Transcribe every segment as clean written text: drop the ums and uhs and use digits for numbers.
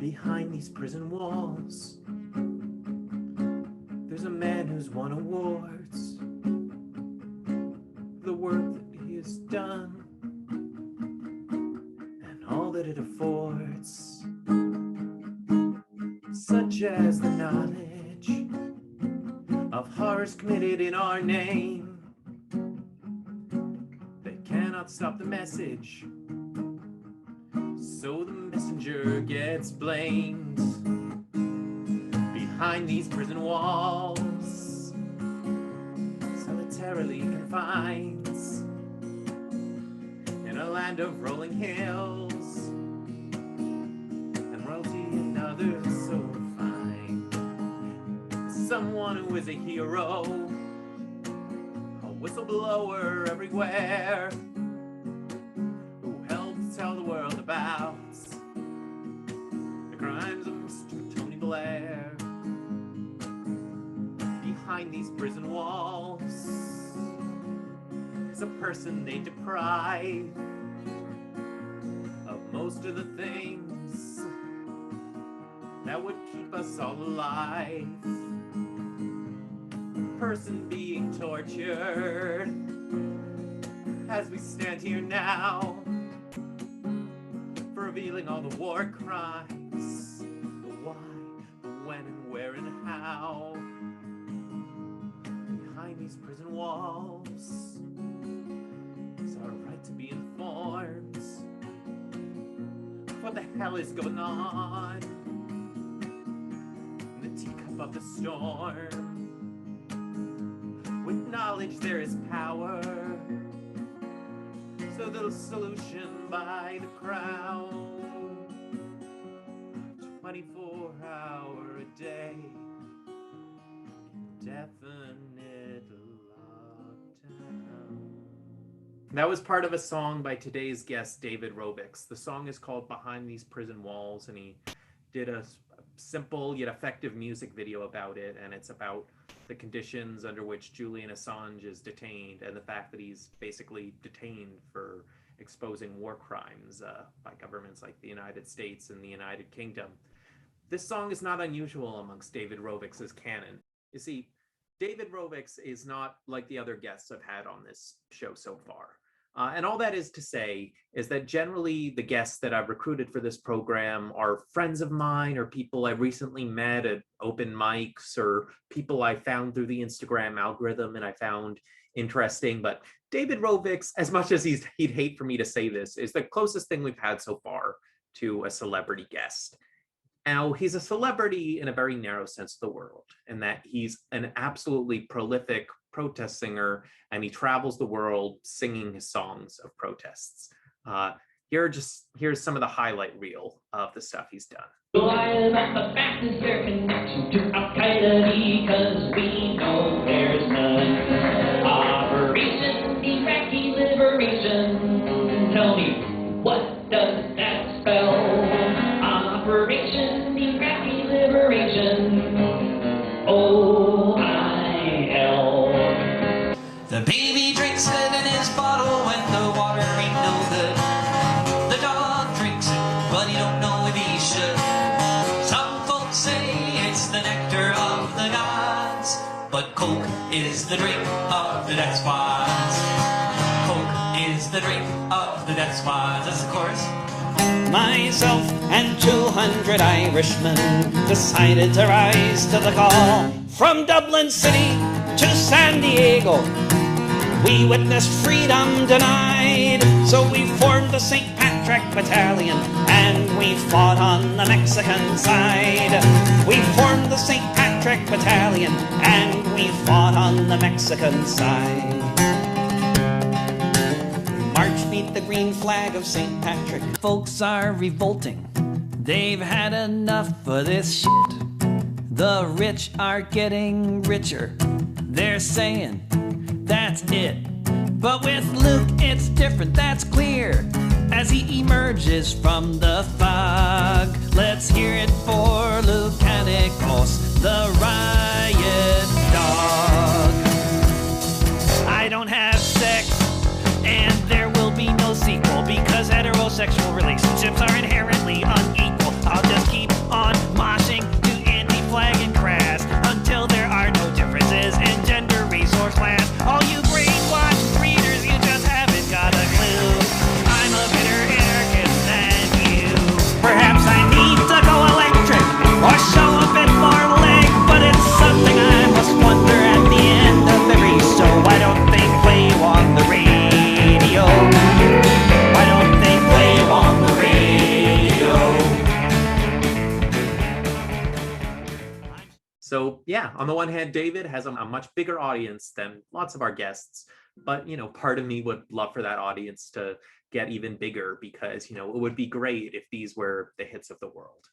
Behind these prison walls, there's a man who's won awards. The work that he has done and all that it affords, such as the knowledge of horrors committed in our name. They cannot stop the message, so the messenger gets blamed. Behind these prison walls, solitarily confined in a land of rolling hills and royalty and others so fine. Someone who is a hero, a whistleblower everywhere, who helps tell the world about the crimes of Mr. Tony Blair. Behind these prison walls is a person they deprive of most of the things that would keep us all alive. A person being tortured as we stand here now, for revealing all the war crimes, the why, the when, and where, and how. Behind these prison walls is our right to be informed of what the hell is going on in the teacup of the storm. With knowledge there is power, so the solution by the crown. 24-hour a day, indefinite lockdown. That was part of a song by today's guest, David Rovics. The song is called Behind These Prison Walls, and he did a simple yet effective music video about it, and it's about the conditions under which Julian Assange is detained and the fact that he's basically detained for exposing war crimes by governments like the United States and the United Kingdom. This song is not unusual amongst David Rovics' canon. You see, David Rovics is not like the other guests I've had on this show so far. And all that is to say is that generally the guests that I've recruited for this program are friends of mine or people I recently met at open mics or people I found through the Instagram algorithm and I found interesting. But David Rovics, as much as he'd hate for me to say this, is the closest thing we've had so far to a celebrity guest. Now, he's a celebrity in a very narrow sense of the world, in that he's an absolutely prolific protest singer, and he travels the world singing his songs of protests. Here's some of the highlight reel of the stuff he's done. Lie about the fact is their connection to Al-Qaeda, because we know there's none. Operation Iraqi Liberation. Tell me, what does that spell? Operation Iraqi Liberation. O-I-L. The baby drinks it in his bottle when the water ain't no good. The dog drinks it, but he don't know if he should. Some folks say it's the nectar of the gods, but Coke is the drink of the death squads. Coke is the drink of the death squads. That's the chorus. Myself and 200 Irishmen decided to rise to the call. From Dublin City to San Diego, we witnessed freedom denied. So we formed the St. Patrick Battalion and we fought on the Mexican side. We formed the St. Patrick Battalion and we fought on the Mexican side. March beneath the green flag of St. Patrick. Folks are revolting. They've had enough of this shit. The rich are getting richer. They're saying, that's it. But with Luke, it's different, that's clear. As he emerges from the fog, let's hear it for Luke Canicos, the riot dog. I don't have sex, and there will be no sequel, because heterosexual relationships are inherently unequal. I'll just keep yeah, on the one hand, David has a much bigger audience than lots of our guests, but part of me would love for that audience to get even bigger because it would be great if these were the hits of the world.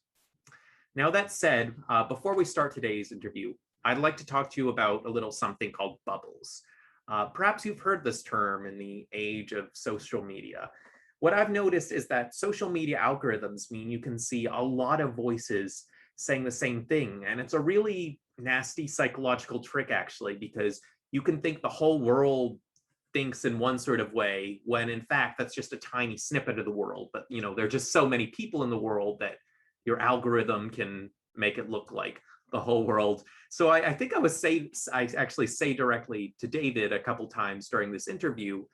Now, that said, before we start today's interview, I'd like to talk to you about a little something called bubbles. Perhaps you've heard this term in the age of social media. What I've noticed is that social media algorithms mean you can see a lot of voices saying the same thing. And it's a really nasty psychological trick, actually, because you can think the whole world thinks in one sort of way, when in fact, that's just a tiny snippet of the world. But, there are just so many people in the world that your algorithm can make it look like the whole world. So I think I actually say directly to David a couple times during this interview,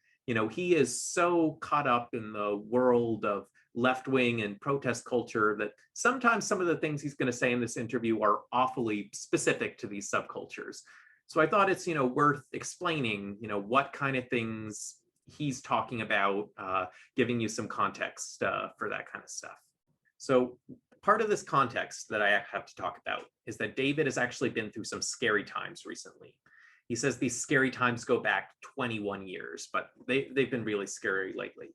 he is so caught up in the world of left-wing and protest culture that sometimes some of the things he's going to say in this interview are awfully specific to these subcultures. So I thought it's, worth explaining, what kind of things he's talking about, giving you some context for that kind of stuff. So part of this context that I have to talk about is that David has actually been through some scary times recently. He says these scary times go back 21 years, but they've been really scary lately.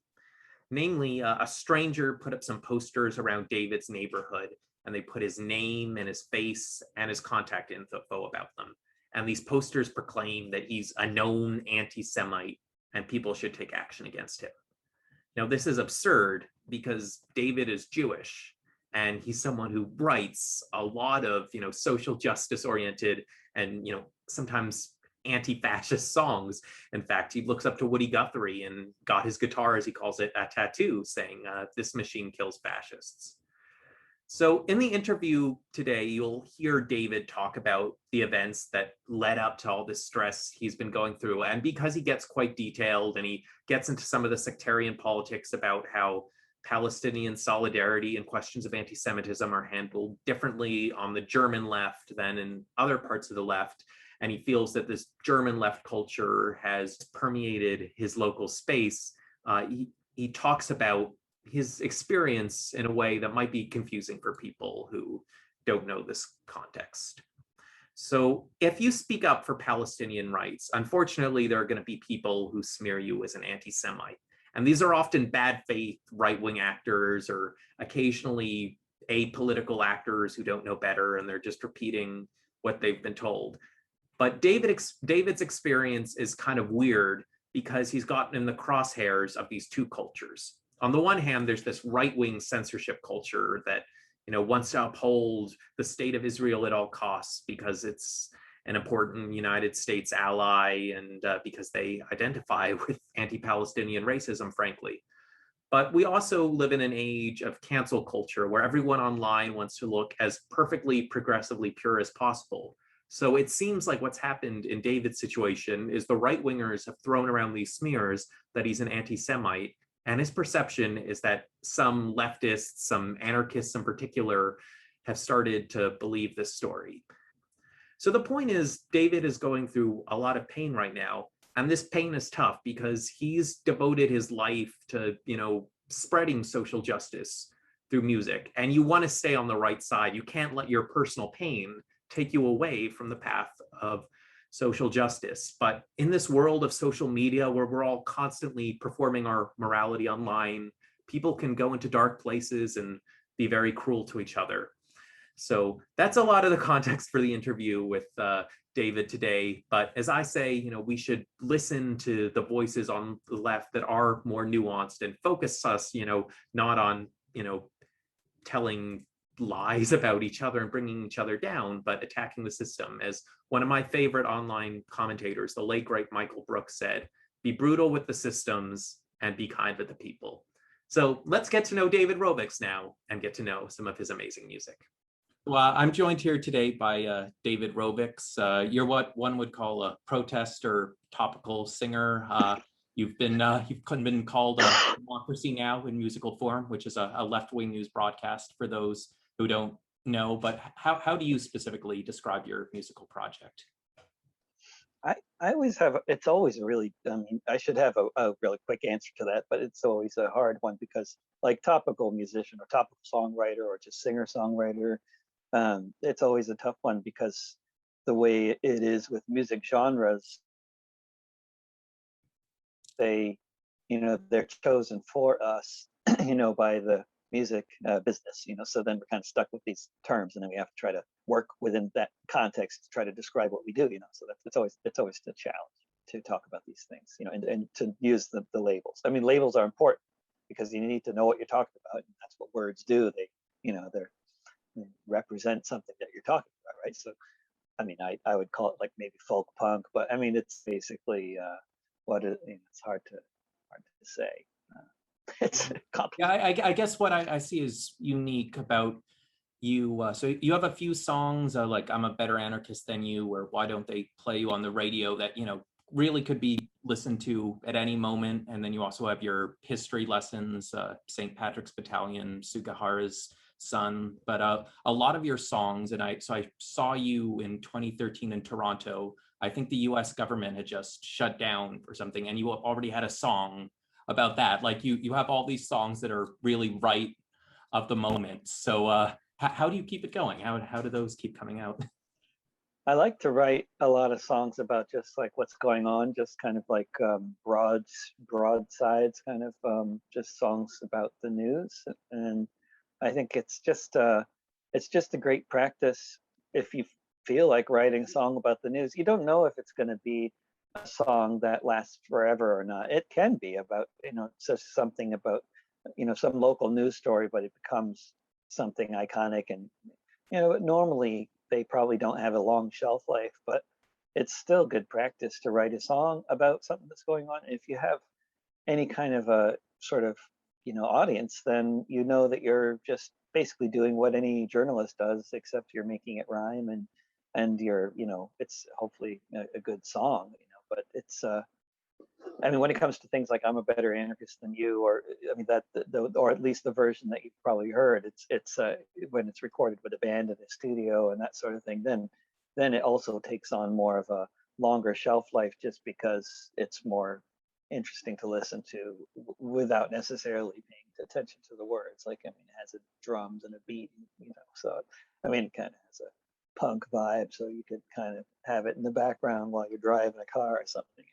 Namely, a stranger put up some posters around David's neighborhood, and they put his name and his face and his contact info about them. And these posters proclaim that he's a known anti-Semite and people should take action against him. Now, this is absurd because David is Jewish and he's someone who writes a lot of, social justice oriented and, sometimes anti-fascist songs. In fact, he looks up to Woody Guthrie and got his guitar, as he calls it, a tattoo saying, "This machine kills fascists." So in the interview today, you'll hear David talk about the events that led up to all this stress he's been going through. And because he gets quite detailed and he gets into some of the sectarian politics about how Palestinian solidarity and questions of anti-Semitism are handled differently on the German left than in other parts of the left, and he feels that this German left culture has permeated his local space, he talks about his experience in a way that might be confusing for people who don't know this context. So if you speak up for Palestinian rights, unfortunately, there are going to be people who smear you as an anti-Semite. And these are often bad faith right-wing actors or occasionally apolitical actors who don't know better and they're just repeating what they've been told. But David's experience is kind of weird because he's gotten in the crosshairs of these two cultures. On the one hand, there's this right-wing censorship culture that wants to uphold the state of Israel at all costs because it's an important United States ally and because they identify with anti-Palestinian racism, frankly. But we also live in an age of cancel culture where everyone online wants to look as perfectly progressively pure as possible. So it seems like what's happened in David's situation is the right-wingers have thrown around these smears that he's an anti-Semite. And his perception is that some leftists, some anarchists in particular, have started to believe this story. So the point is, David is going through a lot of pain right now. And this pain is tough because he's devoted his life to, spreading social justice through music. And you want to stay on the right side. You can't let your personal pain take you away from the path of social justice. But in this world of social media where we're all constantly performing our morality online, people can go into dark places and be very cruel to each other. So that's a lot of the context for the interview with David today. But as I say, we should listen to the voices on the left that are more nuanced and focus us, not on, telling lies about each other and bringing each other down, but attacking the system. As one of my favorite online commentators, the late great Michael Brooks, said, "Be brutal with the systems and be kind with the people." So let's get to know David Rovics now and get to know some of his amazing music. Well, I'm joined here today by David Rovics. You're what one would call a protest or topical singer. You've been called Democracy Now! In musical form, which is a left-wing news broadcast for those who don't know. But how do you specifically describe your musical project? I always have, it's always really, I should have a really quick answer to that, but it's always a hard one because like topical musician or topical songwriter or just singer-songwriter, it's always a tough one because the way it is with music genres, they, they're chosen for us, by the music business, so then we're kind of stuck with these terms, and then we have to try to work within that context to try to describe what we do, so that's it's always the challenge to talk about these things, and to use the labels. I mean, labels are important because you need to know what you're talking about, and that's what words do. They represent something that you're talking about, right? So I mean, I would call it like maybe folk punk, but I mean, it's basically it's hard to say. It's Yeah, complicated. I guess what I see is unique about you. So you have a few songs like "I'm a Better Anarchist Than You" or "Why Don't They Play You on the Radio" that really could be listened to at any moment. And then you also have your history lessons, St. Patrick's Battalion, Sugihara's Son. But a lot of your songs, and I saw you in 2013 in Toronto. I think the U.S. government had just shut down or something, and you already had a song about that. Like you have all these songs that are really right of the moment. So how do you keep it going? How do those keep coming out? I like to write a lot of songs about just like what's going on, just kind of like broadsides, kind of just songs about the news. And I think it's just a great practice if you feel like writing a song about the news. You don't know if it's going to be a song that lasts forever or not. It can be about, just something about, some local news story, but it becomes something iconic. And, normally they probably don't have a long shelf life, but it's still good practice to write a song about something that's going on. If you have any kind of a sort of, audience, then you know that you're just basically doing what any journalist does, except you're making it rhyme, and you're, it's hopefully a good song, but it's I mean, when it comes to things like "I'm a Better Anarchist Than You," or I mean that or at least the version that you've probably heard, it's when it's recorded with a band in a studio and that sort of thing, then it also takes on more of a longer shelf life, just because it's more interesting to listen to without necessarily paying attention to the words. Like, I mean, it has a drums and a beat, so I mean, it kind of has a punk vibe, so you could kind of have it in the background while you're driving a car or something.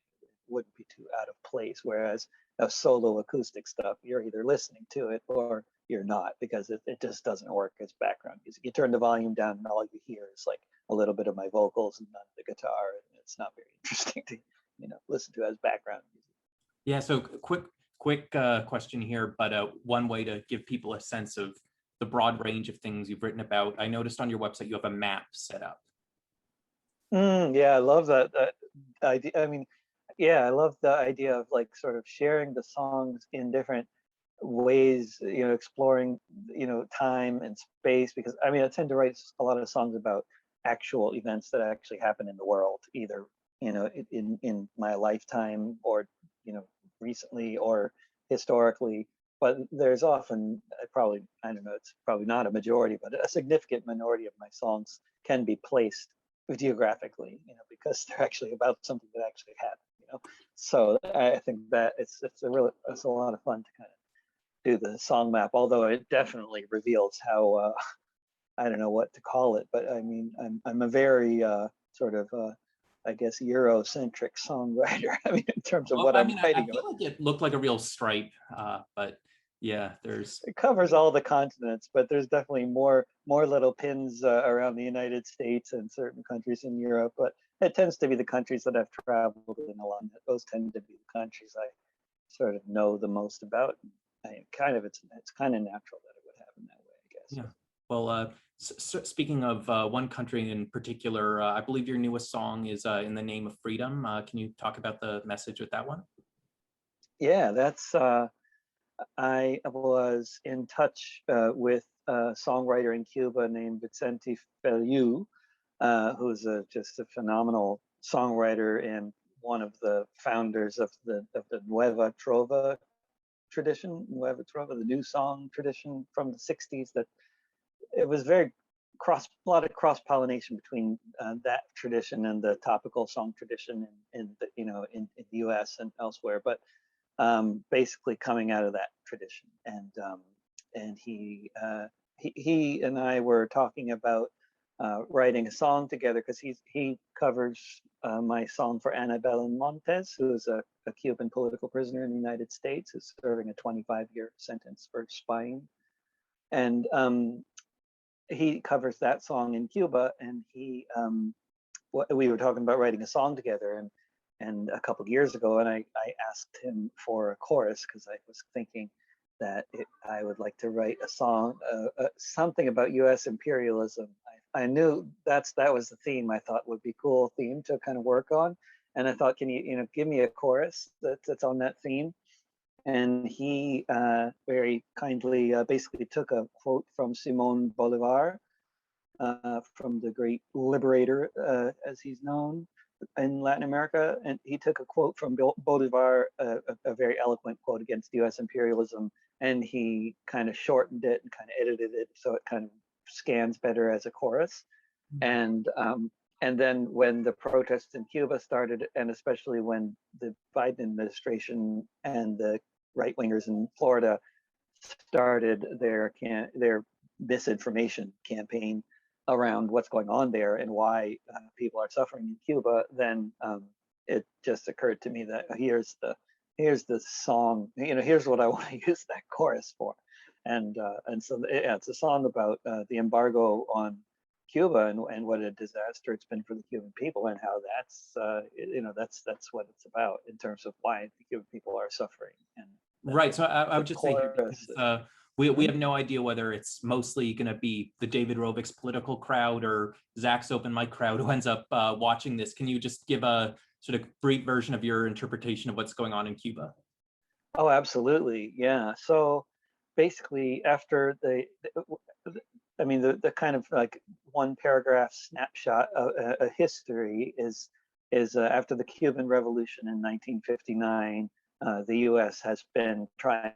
Wouldn't be too out of place. Whereas a solo acoustic stuff, you're either listening to it or you're not, because it just doesn't work as background music. You turn the volume down and all you hear is like a little bit of my vocals and none of the guitar, and it's not very interesting to listen to as background music. Yeah. So quick question here, but one way to give people a sense of the broad range of things you've written about. I noticed on your website you have a map set up. Yeah, I love that idea. I mean, yeah, I love the idea of like sort of sharing the songs in different ways, exploring, time and space, because I mean, I tend to write a lot of songs about actual events that actually happen in the world, either, in my lifetime, or, recently, or historically. But there's often, I don't know, it's probably not a majority, but a significant minority of my songs can be placed geographically, because they're actually about something that actually happened. So I think that it's a lot of fun to kind of do the song map, although it definitely reveals how I don't know what to call it, but I mean, I'm a very sort of I guess Eurocentric songwriter. I mean, in terms of Well, what I I'm mean, I writing feel about. like it looked like a real stripe, but yeah, there's. It covers all the continents, but there's definitely more little pins around the United States and certain countries in Europe. But it tends to be the countries that I've traveled in a lot. Those tend to be the countries I sort of know the most about. It's kind of natural that it would happen that way, I guess. Yeah. Well, speaking of one country in particular, I believe your newest song is "In the Name of Freedom." Can you talk about the message with that one? Yeah, that's. I was in touch with a songwriter in Cuba named Vicente Feliu, who's just a phenomenal songwriter and one of the founders of the Nueva Trova tradition, Nueva Trova, the new song tradition from the '60s. That it was very a lot of cross pollination between that tradition and the topical song tradition in the U.S. and elsewhere, but basically coming out of that tradition. And he and I were talking about writing a song together, because he covers my song for Ana Belén Montes, who is a Cuban political prisoner in the United States, who's serving a 25-year sentence for spying. And he covers that song in Cuba, and we were talking about writing a song together, and a couple of years ago, and I asked him for a chorus, because I was thinking that I would like to write a song, something about U.S. imperialism. I knew that was the theme I thought would be cool theme to kind of work on, and I thought, can you give me a chorus that's on that theme? And he very kindly basically took a quote from Simón Bolívar, from the great liberator, as he's known in Latin America. And he took a quote from Bolivar, a very eloquent quote against US imperialism, and he kind of shortened it and kind of edited it so it kind of scans better as a chorus. And then when the protests in Cuba started, and especially when the Biden administration and the right wingers in Florida started their misinformation campaign around what's going on there and why people are suffering in Cuba, then it just occurred to me that here's the song, here's what I want to use that chorus for. And so it's a song about the embargo on Cuba and what a disaster it's been for the Cuban people, and how that's what it's about in terms of why the Cuban people are suffering. And right. So I would just say here, because we have Mhm. no idea whether it's mostly going to be the David Rovics political crowd or Zach's open mic crowd who ends up watching this. Can you just give a sort of brief version of your interpretation of what's going on in Cuba? Oh, absolutely. Yeah. So basically, after the kind of like one paragraph snapshot of a history is after the Cuban Revolution in 1959, the U.S. has been trying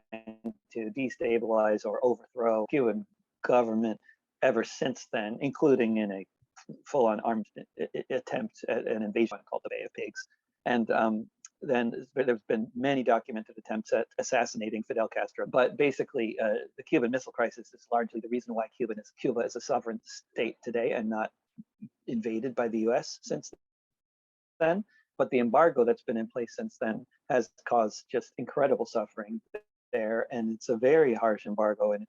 to destabilize or overthrow Cuban government ever since then, including in a full-on armed attempt at an invasion called the Bay of Pigs. And then there's been many documented attempts at assassinating Fidel Castro. But basically, the Cuban Missile Crisis is largely the reason why Cuba is a sovereign state today and not invaded by the U.S. since then. But the embargo that's been in place since then has caused just incredible suffering there, and it's a very harsh embargo, and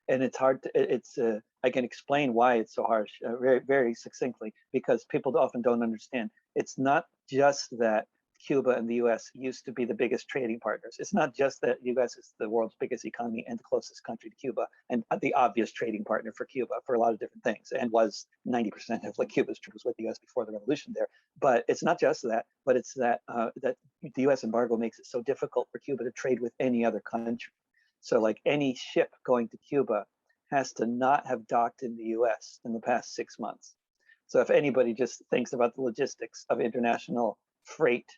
it's hard to, I can explain why it's so harsh very, very succinctly, because people often don't understand. It's not just that Cuba and the US used to be the biggest trading partners. It's not just that US is the world's biggest economy and the closest country to Cuba and the obvious trading partner for Cuba for a lot of different things, and was 90% of like Cuba's trade was with the US before the revolution there. But it's not just that, but it's that that the US embargo makes it so difficult for Cuba to trade with any other country. So like any ship going to Cuba has to not have docked in the US in the past 6 months. So if anybody just thinks about the logistics of international freight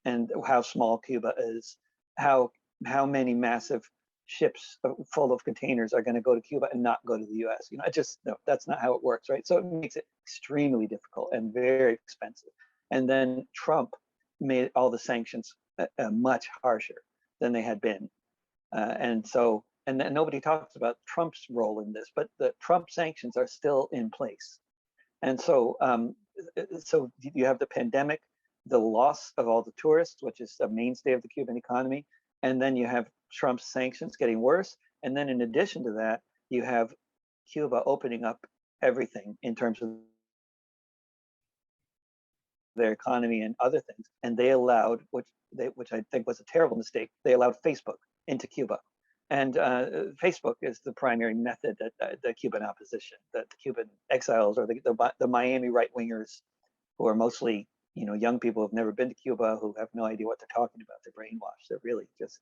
and how small Cuba is, how many massive ships full of containers are going to go to Cuba and not go to the US. No, that's not how it works, right? So it makes it extremely difficult and very expensive. And then Trump made all the sanctions much harsher than they had been. And nobody talks about Trump's role in this, but the Trump sanctions are still in place. And so you have the pandemic, the loss of all the tourists, which is a mainstay of the Cuban economy. And then you have Trump's sanctions getting worse. And then in addition to that, you have Cuba opening up everything in terms of their economy and other things. And they allowed, which I think was a terrible mistake, they allowed Facebook into Cuba. And Facebook is the primary method that the Cuban opposition, that the Cuban exiles, or the Miami right-wingers, who are mostly young people who've never been to Cuba, who have no idea what they're talking about. They're brainwashed. They're really just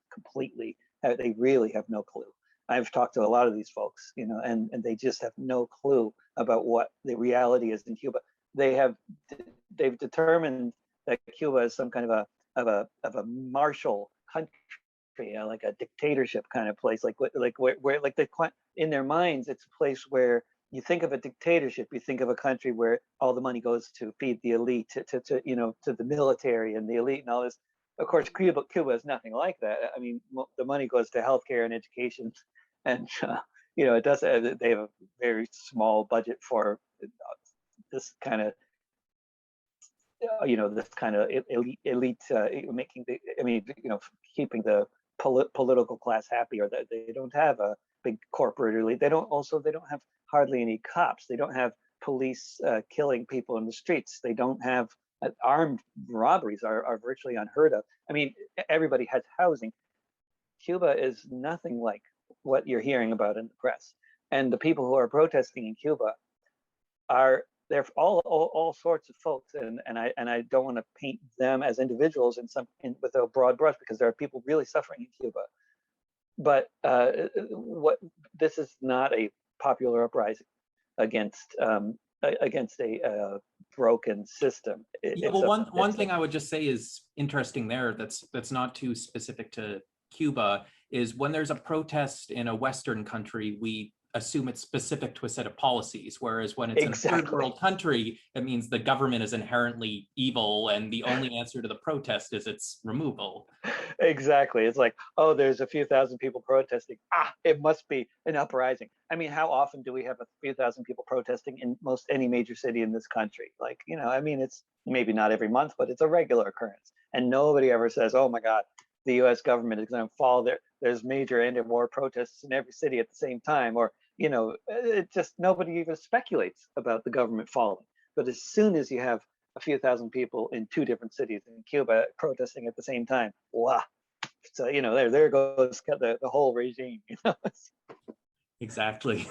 they really have no clue. I've talked to a lot of these folks, and they just have no clue about what the reality is in Cuba. They've determined that Cuba is some kind of a martial country, like a dictatorship kind of place, where in their minds, it's a place where you think of a dictatorship, you think of a country where all the money goes to feed the elite, to the military and the elite and all this. Of course, Cuba is nothing like that. I mean, the money goes to healthcare and education, and it does. They have a very small budget for this kind of this kind of elite making the, I mean, keeping the political class happy, or that they don't have a big corporate elite. They don't have hardly any cops. They don't have police killing people in the streets. They don't have armed robberies are virtually unheard of. I mean, everybody has housing. Cuba is nothing like what you're hearing about in the press. And the people who are protesting in Cuba they're all sorts of folks, and I don't want to paint them as individuals with a broad brush, because there are people really suffering in Cuba. But this is not a popular uprising against a broken system. One thing I would just say is interesting there, that's not too specific to Cuba, is when there's a protest in a Western country, we assume it's specific to a set of policies, whereas when it's in a third world country, it means the government is inherently evil and the only answer to the protest is its removal. Exactly. It's like, oh, there's a few thousand people protesting. It must be an uprising. I mean, how often do we have a few thousand people protesting in most any major city in this country? Like, I mean, it's maybe not every month, but it's a regular occurrence. And nobody ever says, oh my God, the US government is going to fall there. There's major anti-war protests in every city at the same time, or it just, nobody even speculates about the government falling. But as soon as you have a few thousand people in two different cities in Cuba protesting at the same time, wow! So there goes the whole regime. Exactly.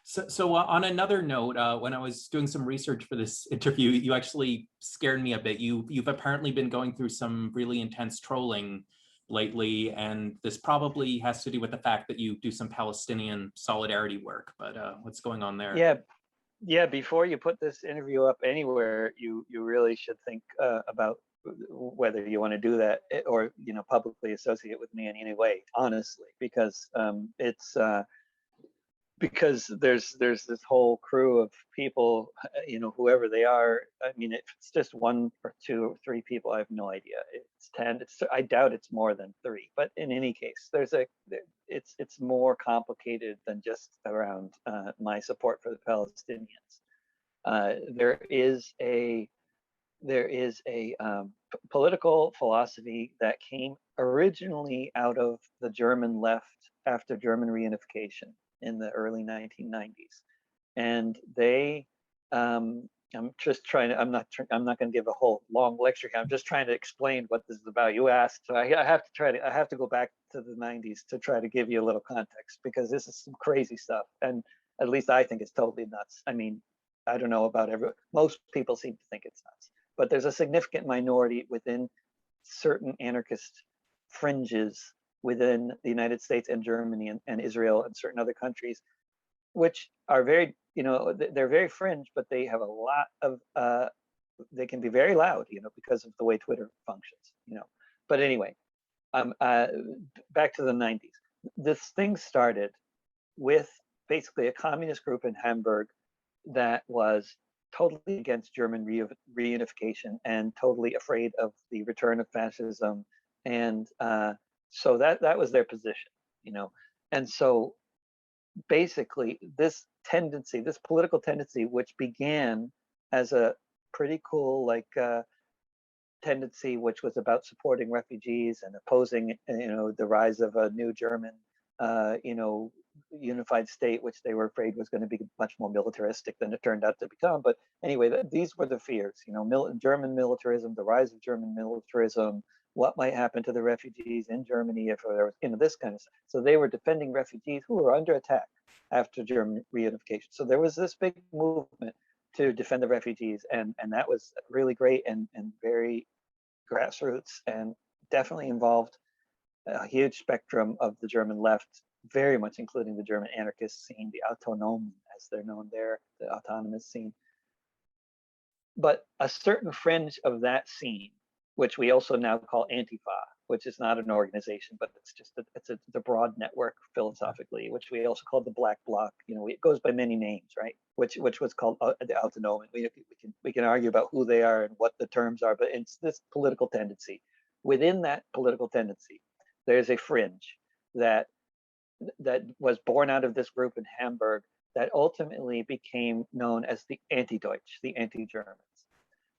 So on another note, when I was doing some research for this interview, you actually scared me a bit. You've apparently been going through some really intense trolling lately, and this probably has to do with the fact that you do some Palestinian solidarity work, but what's going on there? Yeah, before you put this interview up anywhere, you really should think about whether you want to do that, or publicly associate with me in any way, honestly, because it's because there's this whole crew of people, whoever they are. I mean, if it's just one or two or three people, I have no idea. It's 10. I doubt it's more than 3. But in any case, it's more complicated than just around my support for the Palestinians. There is a political philosophy that came originally out of the German left after German reunification in the early 1990s, and I'm not going to give a whole long lecture here. I'm just trying to explain what this is about. You asked, so I have to go back to the 90s to try to give you a little context, because this is some crazy stuff, and at least I think it's totally nuts. I mean, I don't know about everyone. Most people seem to think it's nuts, but there's a significant minority within certain anarchist fringes within the United States and Germany and Israel and certain other countries, which are very, they're very fringe, but they have a lot of, they can be very loud, because of the way Twitter functions, But anyway, back to the 90s. This thing started with basically a communist group in Hamburg that was totally against German reunification and totally afraid of the return of fascism, and so that was their position, and so basically this political tendency, which began as a pretty cool tendency, which was about supporting refugees and opposing the rise of a new German unified state, which they were afraid was going to be much more militaristic than it turned out to become. But anyway, these were the fears, German militarism, the rise of German militarism, what might happen to the refugees in Germany if there was, this kind of stuff. So they were defending refugees who were under attack after German reunification. So there was this big movement to defend the refugees, and that was really great and very grassroots, and definitely involved a huge spectrum of the German left, very much including the German anarchist scene, the Autonomen, as they're known there, the autonomous scene. But a certain fringe of that scene, which we also now call Antifa, which is not an organization, but it's just it's a broad network philosophically, which we also call the Black Bloc. It goes by many names, right? Which was called the Autonomen. We can argue about who they are and what the terms are, but it's this political tendency. Within that political tendency, there's a fringe that was born out of this group in Hamburg that ultimately became known as the anti-Deutsch, the anti-Germans.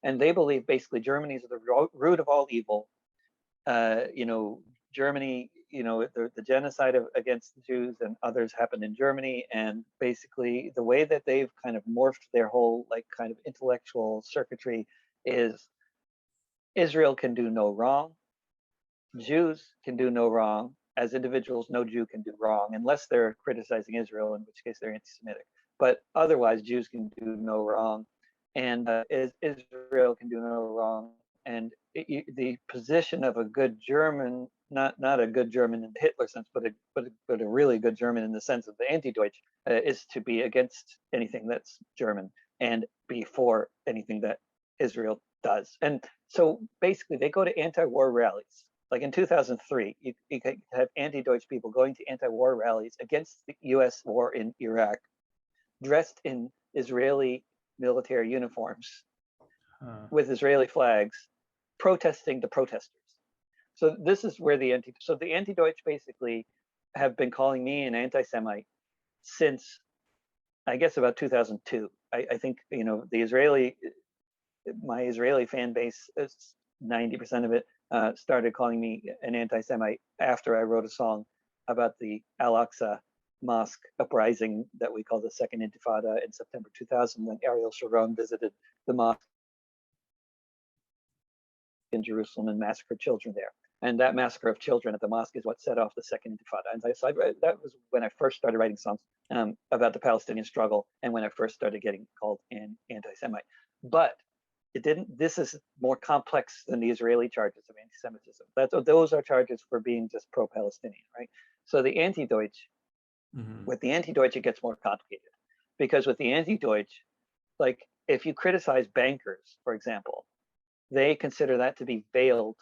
And they believe basically Germany is the root of all evil. Germany, the genocide against the Jews and others happened in Germany. And basically the way that they've kind of morphed their whole like kind of intellectual circuitry is Israel can do no wrong. Jews can do no wrong. As individuals, no Jew can do wrong unless they're criticizing Israel, in which case they're anti-Semitic. But otherwise, Jews can do no wrong, and Israel can do no wrong. And the position of a good German, not a good German in the Hitler sense, but a really good German in the sense of the anti-Deutsch, is to be against anything that's German and be for anything that Israel does. And so basically, they go to anti-war rallies. Like in 2003, you have anti-Deutsch people going to anti-war rallies against the US war in Iraq, dressed in Israeli military uniforms with Israeli flags, protesting the protesters. So this is where the anti-Deutsch basically have been calling me an anti-Semite since, I guess, about 2002. I think, my Israeli fan base, 90% of it, started calling me an anti-Semite after I wrote a song about the Al-Aqsa mosque uprising that we call the Second Intifada in September 2000, when Ariel Sharon visited the mosque in Jerusalem and massacred children there. And that massacre of children at the mosque is what set off the Second Intifada. And so that was when I first started writing songs about the Palestinian struggle, and when I first started getting called an anti-Semite. But it didn't. This is more complex than the Israeli charges of anti-Semitism. Those are charges for being just pro-Palestinian, right? So the anti-Deutsch, with the anti-Deutsch, it gets more complicated, because with the anti-Deutsch, like if you criticize bankers, for example, they consider that to be veiled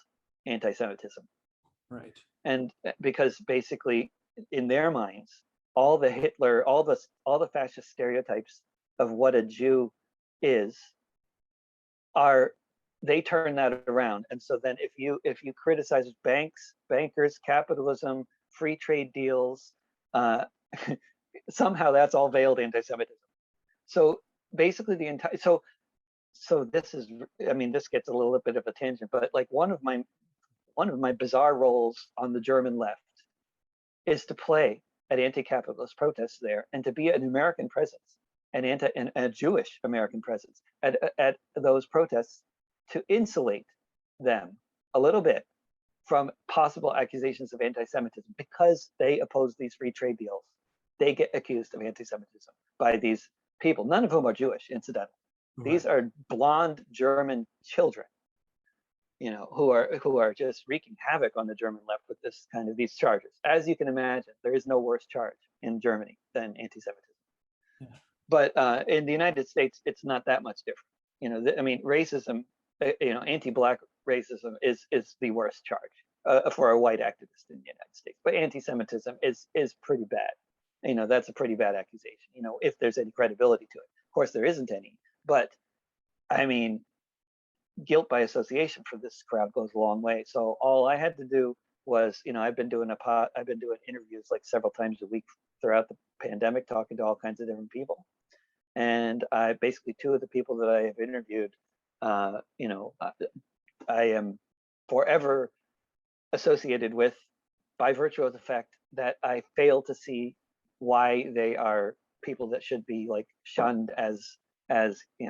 anti-Semitism, right? And because basically, in their minds, all the Hitler, all the fascist stereotypes of what a Jew is, they turn that around. And so then if you criticize bankers, capitalism, free trade deals, somehow that's all veiled anti-Semitism. So basically the entire, so this is, this gets a little bit of a tangent, but like one of my bizarre roles on the German left is to play at anti-capitalist protests there, and to be an American presence, and a Jewish American presence at those protests, to insulate them a little bit from possible accusations of anti-Semitism, because they oppose these free trade deals. They get accused of anti-Semitism by these people, none of whom are Jewish, incidentally. Right. These are blonde German children, who are just wreaking havoc on the German left with these charges. As you can imagine, there is no worse charge in Germany than anti-Semitism. Yeah. But in the United States, it's not that much different. Racism, anti-Black racism is the worst charge for a white activist in the United States. But anti-Semitism is pretty bad. That's a pretty bad accusation, if there's any credibility to it. Of course, there isn't any. But guilt by association for this crowd goes a long way. So all I had to do was, I've been doing interviews like several times a week throughout the pandemic, talking to all kinds of different people. And basically two of the people that I have interviewed, I am forever associated with, by virtue of the fact that I fail to see why they are people that should be like shunned as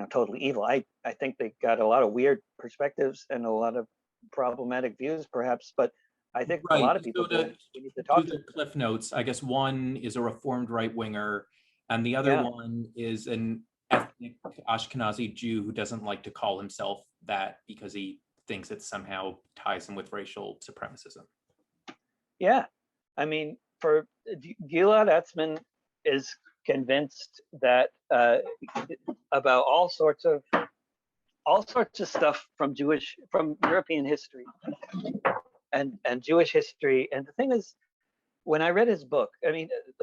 totally evil. I think they got a lot of weird perspectives and a lot of problematic views, perhaps, but I think a lot of people we need to talk to the cliff notes. I guess one is a reformed right-winger, and the other one is an ethnic Ashkenazi Jew who doesn't like to call himself that because he thinks it somehow ties him with racial supremacism. Yeah, for Gilad Etzman is convinced that about all sorts of stuff from European history and Jewish history. And the thing is, when I read his book,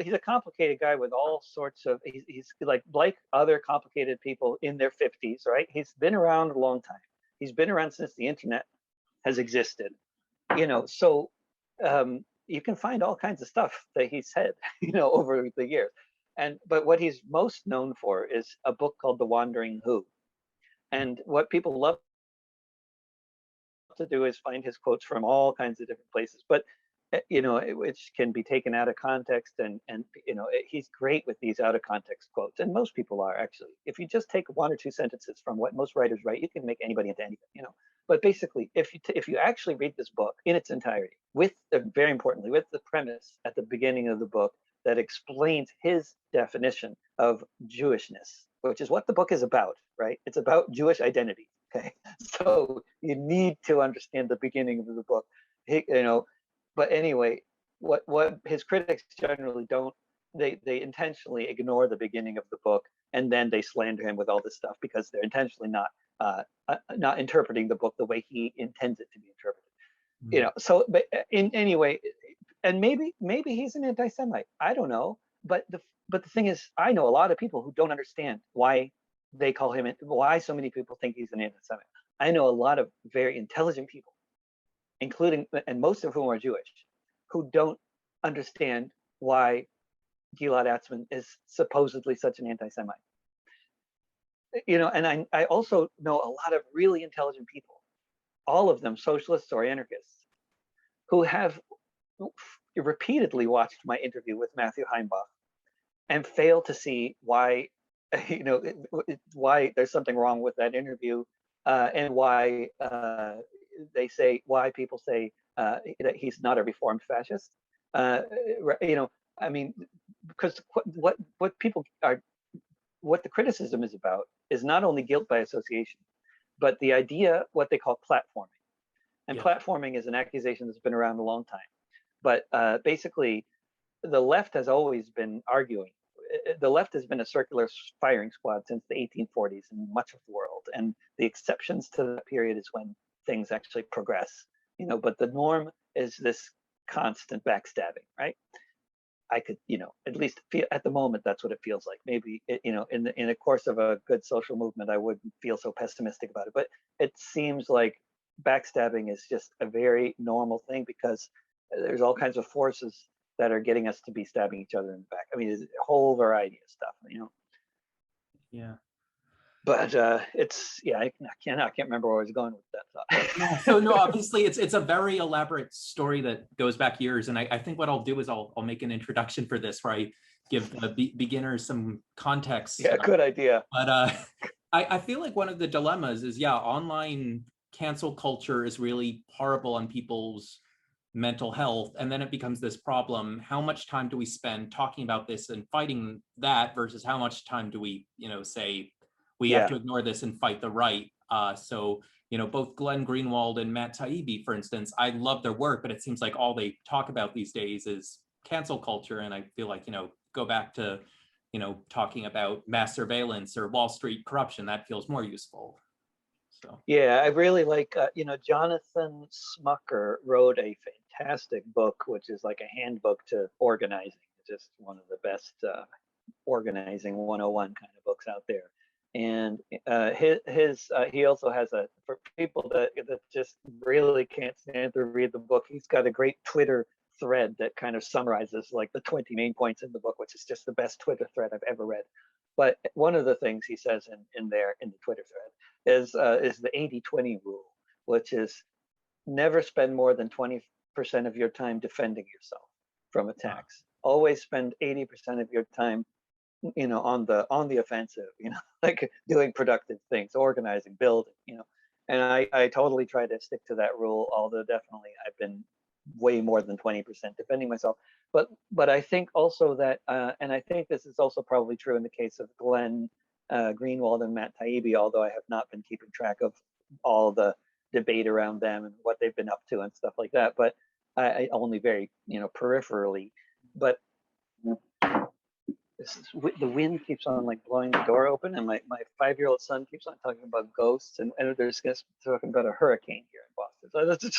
he's a complicated guy with all sorts of, he's like other complicated people in their 50s, right? He's been around a long time. He's been around since the internet has existed, so you can find all kinds of stuff that he said, over the years. But what he's most known for is a book called The Wandering Who. And what people love to do is find his quotes from all kinds of different places, but which can be taken out of context, and he's great with these out of context quotes, and most people are actually. If you just take one or two sentences from what most writers write, you can make anybody into anything. But basically, if you actually read this book in its entirety, with very importantly, with the premise at the beginning of the book that explains his definition of Jewishness, which is what the book is about, right? It's about Jewish identity. Okay, so you need to understand the beginning of the book. But anyway, what his critics generally don't, they intentionally ignore the beginning of the book, and then they slander him with all this stuff because they're intentionally not interpreting the book the way he intends it to be interpreted. So, but in anyway, and maybe he's an anti-Semite. I don't know, but the thing is, I know a lot of people who don't understand why they call him, why so many people think he's an anti-Semite. I know a lot of very intelligent people, including, and most of whom are Jewish, who don't understand why Gilad Atzmon is supposedly such an anti-Semite. And I also know a lot of really intelligent people, all of them socialists or anarchists, who have repeatedly watched my interview with Matthew Heimbach and fail to see why, why there's something wrong with that interview, and why why people say that he's not a reformed fascist. I mean, because what people are, what the criticism is about is not only guilt by association, but the idea, what they call platforming. And platforming is an accusation that's been around a long time. But basically, the left has always been arguing. The left has been a circular firing squad since the 1840s in much of the world. And the exceptions to that period is when things actually progress. But the norm is this constant backstabbing, right? I could, at least feel at the moment, that's what it feels like. Maybe, in the course of a good social movement, I wouldn't feel so pessimistic about it. But it seems like backstabbing is just a very normal thing because there's all kinds of forces that are getting us to be stabbing each other in the back. I mean, there's a whole variety of stuff, Yeah. But I can't remember where I was going with that thought. Yeah, so no, obviously it's a very elaborate story that goes back years, and I think what I'll do is I'll make an introduction for this where I give the beginners some context. Yeah, good idea. But I feel like one of the dilemmas is, online cancel culture is really horrible on people's mental health, and then it becomes this problem. How much time do we spend talking about this and fighting that versus how much time do we say we have to ignore this and fight the right? So both Glenn Greenwald and Matt Taibbi, for instance, I love their work, but it seems like all they talk about these days is cancel culture, and I feel like go back to talking about mass surveillance or Wall Street corruption. That feels more useful. So yeah, I really like Jonathan Smucker wrote a fantastic book, which is like a handbook to organizing. Just one of the best organizing 101 kind of books out there. And he also has for people that just really can't stand to read the book, he's got a great Twitter thread that kind of summarizes like the 20 main points in the book, which is just the best Twitter thread I've ever read. But one of the things he says in the Twitter thread is the 80-20 rule, which is never spend more than 20% of your time defending yourself from attacks. Always spend 80% of your time on the offensive, like doing productive things, organizing, building, and I totally try to stick to that rule, although definitely I've been way more than 20% defending myself. But I think also that, and I think this is also probably true in the case of Glenn Greenwald and Matt Taibbi, although I have not been keeping track of all the debate around them and what they've been up to and stuff like that, but I only very, peripherally. But the wind keeps on like blowing the door open, and my 5-year-old son keeps on talking about ghosts, and there's talking about a hurricane here in Boston. So I was just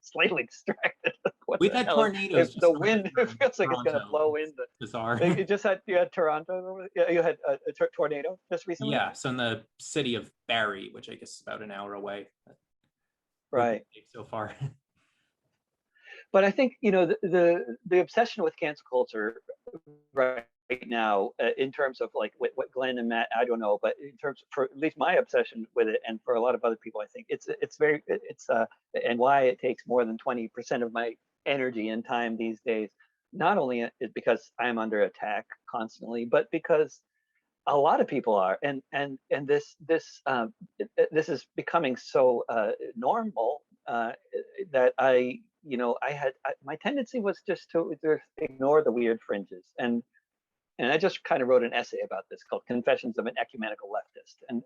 slightly distracted. We've had tornadoes. If the wind feels like it's going to blow in. Bizarre. You had Toronto. You had a tornado just recently. Yeah, so in the city of Barrie, which I guess is about an hour away. Right. So far. But I think the obsession with cancel culture right now in terms of like what Glenn and Matt, I don't know, but in terms of, for at least my obsession with it, and for a lot of other people, I think it's very and why it takes more than 20% of my energy and time these days. Not only is because I'm under attack constantly, but because a lot of people are, and this is becoming so normal that my tendency was just to ignore the weird fringes, and I just kind of wrote an essay about this called Confessions of an Ecumenical Leftist. And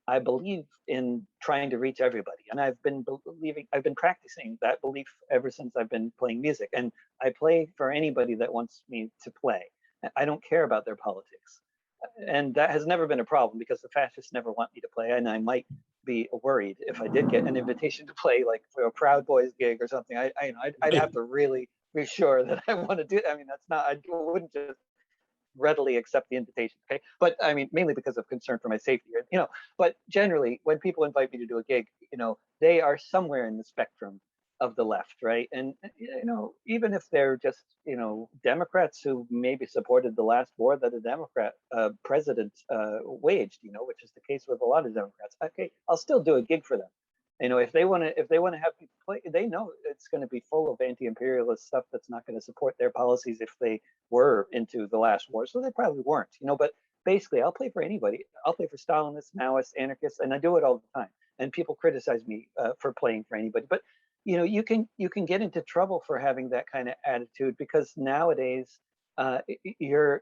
I believe in trying to reach everybody. And I've been practicing that belief ever since I've been playing music. And I play for anybody that wants me to play. I don't care about their politics. And that has never been a problem because the fascists never want me to play. And I might be worried if I did get an invitation to play like for a Proud Boys gig or something. I'd have to really be sure that I want to do it. I mean, I wouldn't just readily accept the invitation. Okay. But I mean, mainly because of concern for my safety, but generally when people invite me to do a gig, they are somewhere in the spectrum of the left, right? And even if they're just Democrats who maybe supported the last war that a Democrat president waged, which is the case with a lot of Democrats. Okay, I'll still do a gig for them. If they want to have people play, they know it's going to be full of anti-imperialist stuff that's not going to support their policies if they were into the last war. So they probably weren't, but basically I'll play for anybody. I'll play for Stalinists, Maoists, anarchists, and I do it all the time. And people criticize me for playing for anybody, but you can get into trouble for having that kind of attitude because nowadays you're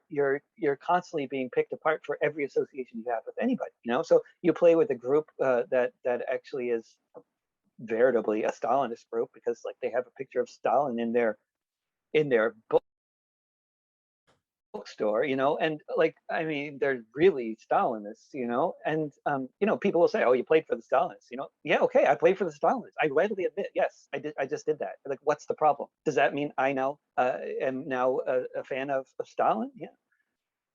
constantly being picked apart for every association you have with anybody. So you play with a group that actually is veritably a Stalinist group because like they have a picture of Stalin in their bookstore, and like I mean they're really Stalinists, and people will say, oh, you played for the Stalinists, yeah, okay, I played for the Stalinists. I readily admit, yes, I just did that. Like, what's the problem? Does that mean I now am now a fan of Stalin? Yeah.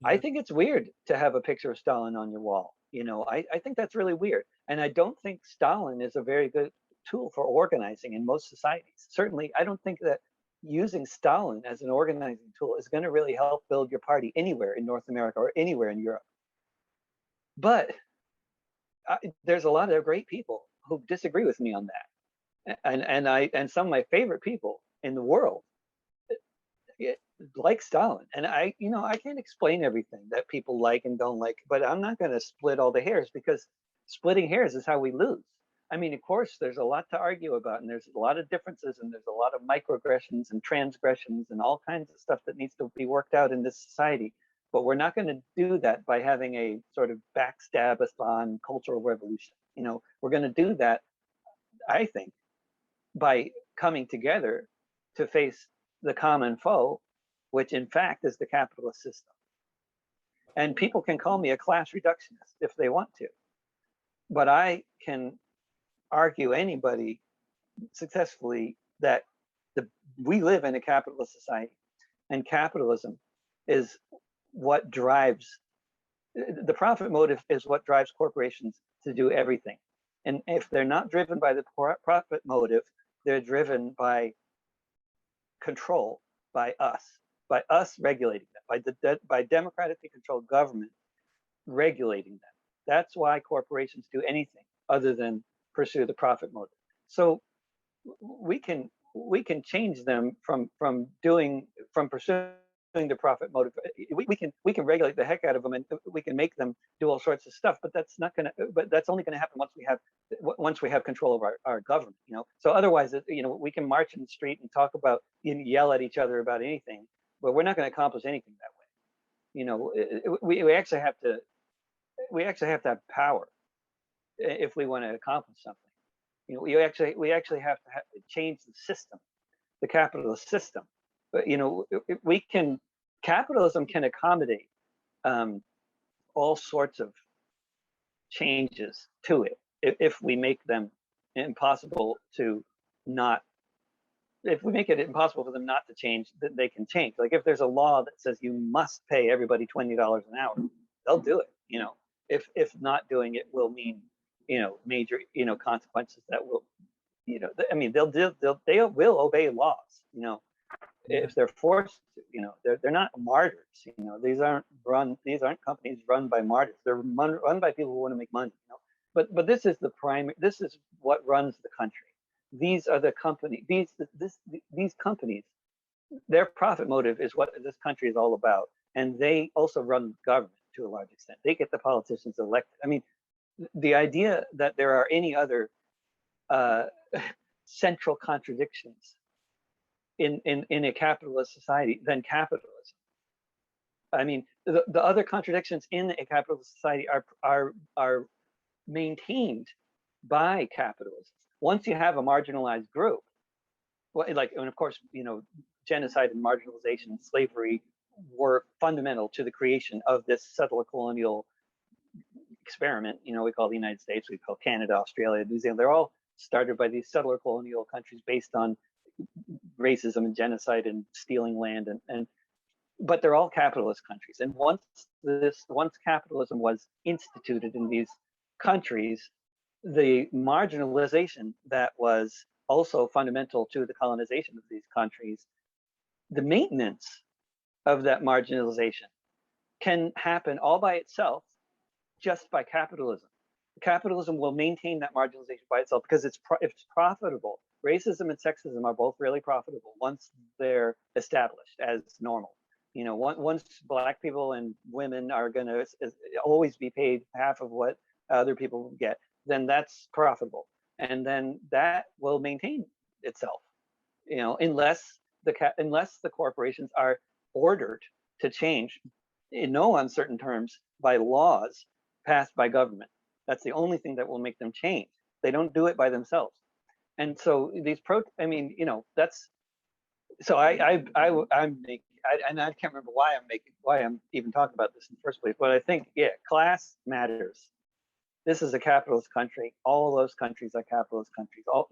I think it's weird to have a picture of Stalin on your wall. I think that's really weird, and I don't think Stalin is a very good tool for organizing in most societies. Certainly, I don't think that using Stalin as an organizing tool is going to really help build your party anywhere in North America or anywhere in Europe. But there's a lot of great people who disagree with me on that, and some of my favorite people in the world like Stalin. And I can't explain everything that people like and don't like, but I'm not going to split all the hairs because splitting hairs is how we lose. I mean, of course, there's a lot to argue about, and there's a lot of differences, and there's a lot of microaggressions and transgressions and all kinds of stuff that needs to be worked out in this society. But we're not going to do that by having a sort of backstab-a-thon cultural revolution. We're going to do that, I think, by coming together to face the common foe, which in fact is the capitalist system. And people can call me a class reductionist if they want to, but I can argue anybody successfully that we live in a capitalist society, and capitalism is what drives the profit motive is what drives corporations to do everything. And if they're not driven by the profit motive, they're driven by control, by us regulating them, by democratically controlled government regulating them. That's why corporations do anything other than pursue the profit motive. So we can change them from pursuing the profit motive. We can regulate the heck out of them, and we can make them do all sorts of stuff. But that's only gonna happen once we have control of our government. So otherwise, we can march in the street and talk about, yell at each other about anything, but we're not going to accomplish anything that way. We actually have to have power if we want to accomplish something. We actually have to change the system, the capitalist system. But capitalism can accommodate all sorts of changes to it if we make them impossible to not. If we make it impossible for them not to change, that they can change. Like if there's a law that says you must pay everybody $20 an hour, they'll do it. If not doing it will mean major consequences that will they will obey laws. if they're forced to, they're not martyrs. These aren't companies run by martyrs. They're run by people who want to make money. But this is this is what runs the country. These are the company. These companies, their profit motive is what this country is all about, and they also run government to a large extent. They get the politicians elected. I mean, the idea that there are any other central contradictions in a capitalist society than capitalism. I mean, the other contradictions in a capitalist society are maintained by capitalism. Once you have a marginalized group, and of course, genocide and marginalization and slavery were fundamental to the creation of this settler colonial experiment. We call the United States, we call Canada, Australia, New Zealand. They're all started by these settler colonial countries based on racism and genocide and stealing land, but they're all capitalist countries. And once capitalism was instituted in these countries, the marginalization that was also fundamental to the colonization of these countries, the maintenance of that marginalization can happen all by itself just by capitalism. Capitalism will maintain that marginalization by itself because it's profitable. Racism and sexism are both really profitable once they're established as normal. Once Black people and women are going to always be paid half of what other people get, then that's profitable, and then that will maintain itself. Unless the corporations are ordered to change in no uncertain terms by laws passed by government. That's the only thing that will make them change. They don't do it by themselves. And so these that's, so I'm making, and I can't remember why I'm even talking about this in the first place, but I think, class matters. This is a capitalist country. All those countries are capitalist countries. All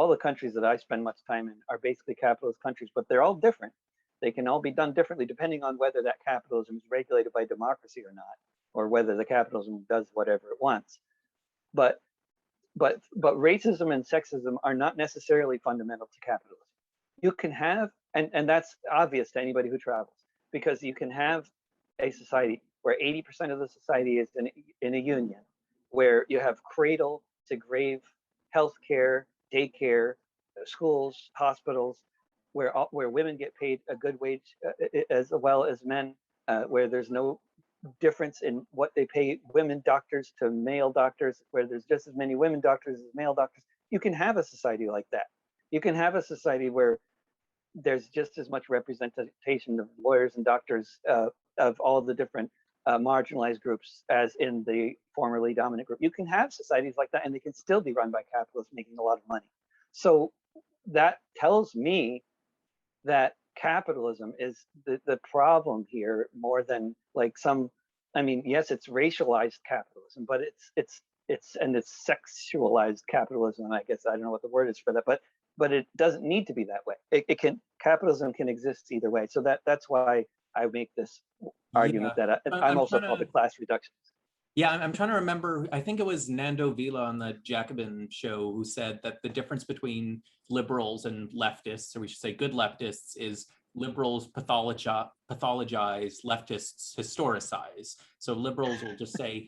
the countries that I spend much time in are basically capitalist countries, but they're all different. They can all be done differently depending on whether that capitalism is regulated by democracy or not, or whether the capitalism does whatever it wants. But racism and sexism are not necessarily fundamental to capitalism. You can have, and that's obvious to anybody who travels, because you can have a society where 80% of the society is in a union, where you have cradle to grave healthcare, daycare, schools, hospitals, where women get paid a good wage as well as men, where there's no difference in what they pay women doctors to male doctors, where there's just as many women doctors as male doctors. You can have a society like that. You can have a society where there's just as much representation of lawyers and doctors of all the different marginalized groups as in the formerly dominant group. You can have societies like that, and they can still be run by capitalists making a lot of money. So that tells me that capitalism is the problem here more than yes, it's racialized capitalism, but it's sexualized capitalism. I guess I don't know what the word is for that, but it doesn't need to be that way. Capitalism can exist either way. So that's why I make this argument that I'm also called a class reductionist. Yeah, I'm trying to remember. I think it was Nando Vila on the Jacobin show who said that the difference between liberals and leftists, or we should say good leftists, is liberals pathologize, leftists historicize. So liberals will just say,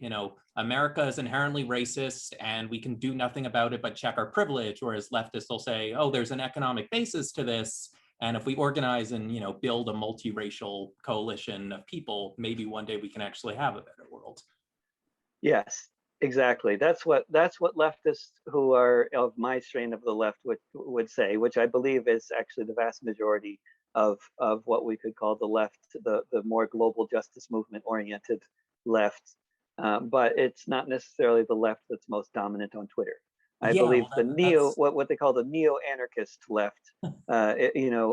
America is inherently racist and we can do nothing about it but check our privilege, whereas leftists will say, oh, there's an economic basis to this. And if we organize and, build a multiracial coalition of people, maybe one day we can actually have a better world. Yes, exactly. That's what leftists who are of my strain of the left would say, which I believe is actually the vast majority of what we could call the left, the more global justice movement oriented left. But it's not necessarily the left that's most dominant on Twitter. I believe what they call the neo-anarchist left,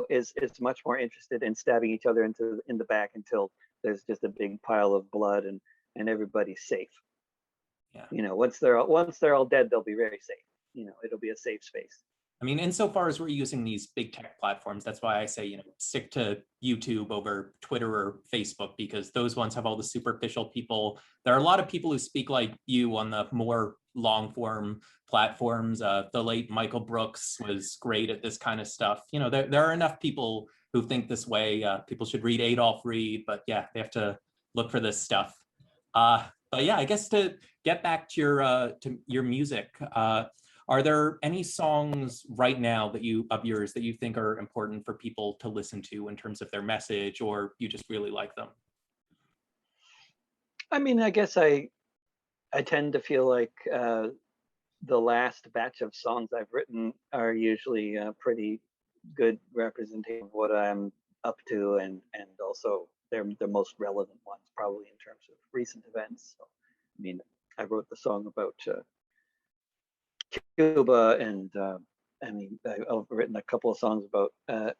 is much more interested in stabbing each other in the back until there's just a big pile of blood and everybody's safe. Yeah. Once they're all dead, they'll be very safe. It'll be a safe space. I mean, insofar as we're using these big tech platforms, that's why I say, stick to YouTube over Twitter or Facebook, because those ones have all the superficial people. There are a lot of people who speak like you on the more, long form platforms. The late Michael Brooks was great at this kind of stuff. You know, there are enough people who think this way. People should read Adolph Reed, but yeah, they have to look for this stuff. But yeah, I guess to get back to your music, are there any songs right now of yours that you think are important for people to listen to in terms of their message, or you just really like them? I mean, I guess I tend to feel like the last batch of songs I've written are usually pretty good representation of what I'm up to, and also they're the most relevant ones probably in terms of recent events. So, I mean, I wrote the song about Cuba, and I mean, I've written a couple of songs about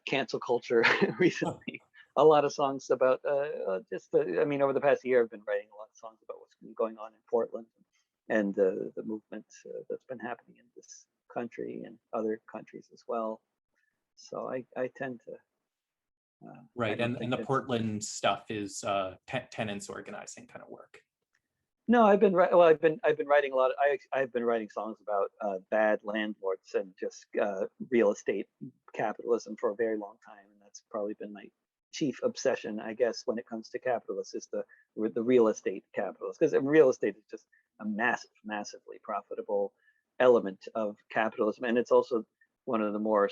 cancel culture recently. A lot of songs about I mean, over the past year, I've been writing a lot of songs about what's been going on in Portland and the movement that's been happening in this country and other countries as well. So I tend to. Right, and the Portland stuff is tenants organizing kind of work. No, I've been writing a lot. I've been writing songs about bad landlords and just real estate capitalism for a very long time, and that's probably been my chief obsession, I guess, when it comes to capitalists, is the real estate capitalists, because real estate is just a massively profitable element of capitalism, and it's also one of the more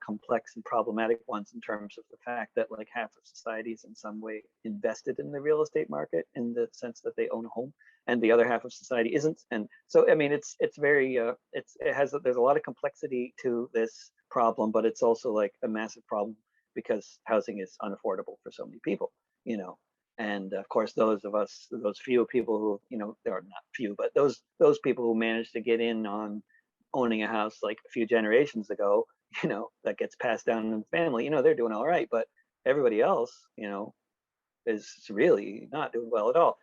complex and problematic ones in terms of the fact that like half of society is in some way invested in the real estate market in the sense that they own a home, and the other half of society isn't. And so, I mean, there's a lot of complexity to this problem, but it's also like a massive problem because housing is unaffordable for so many people, you know. And of course, those few people who, you know, there are not few, but those people who managed to get in on owning a house like a few generations ago, you know, that gets passed down in the family, you know, they're doing all right, but everybody else, you know, is really not doing well at all,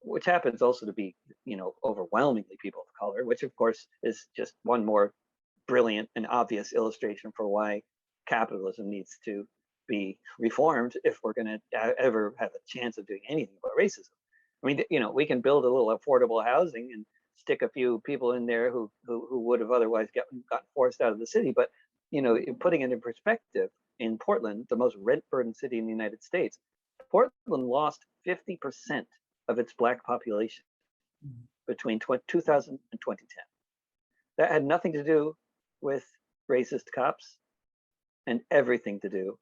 which happens also to be, you know, overwhelmingly people of color, which of course is just one more brilliant and obvious illustration for why capitalism needs to be reformed if we're going to ever have a chance of doing anything about racism. I mean, you know, we can build a little affordable housing and stick a few people in there who would have otherwise gotten forced out of the city. But, you know, putting it in perspective, in Portland, the most rent-burdened city in the United States, Portland lost 50% of its Black population between 2000 and 2010. That had nothing to do with racist cops and everything to do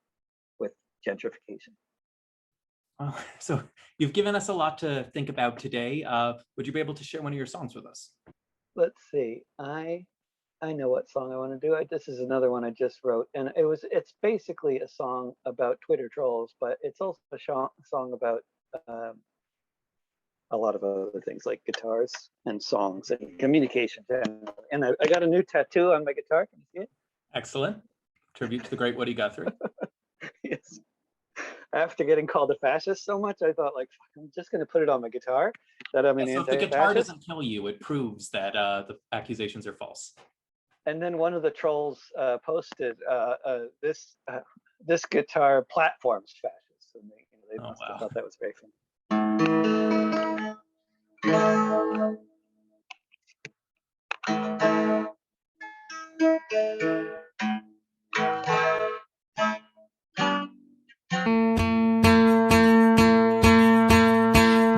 with gentrification. So you've given us a lot to think about today. Would you be able to share one of your songs with us? Let's see. I know what song I want to do. This is another one I just wrote, and it's basically a song about Twitter trolls, but it's also a song about a lot of other things like guitars and songs and communication generally. And I got a new tattoo on my guitar. Can you see it? Excellent. Tribute to the great Woody Guthrie. Yes. After getting called a fascist so much, I thought, like, I'm just going to put it on my guitar that I'm an So if the guitar doesn't kill you, it proves that the accusations are false. And then one of the trolls posted this guitar platforms fascist, and they must have thought that was very funny.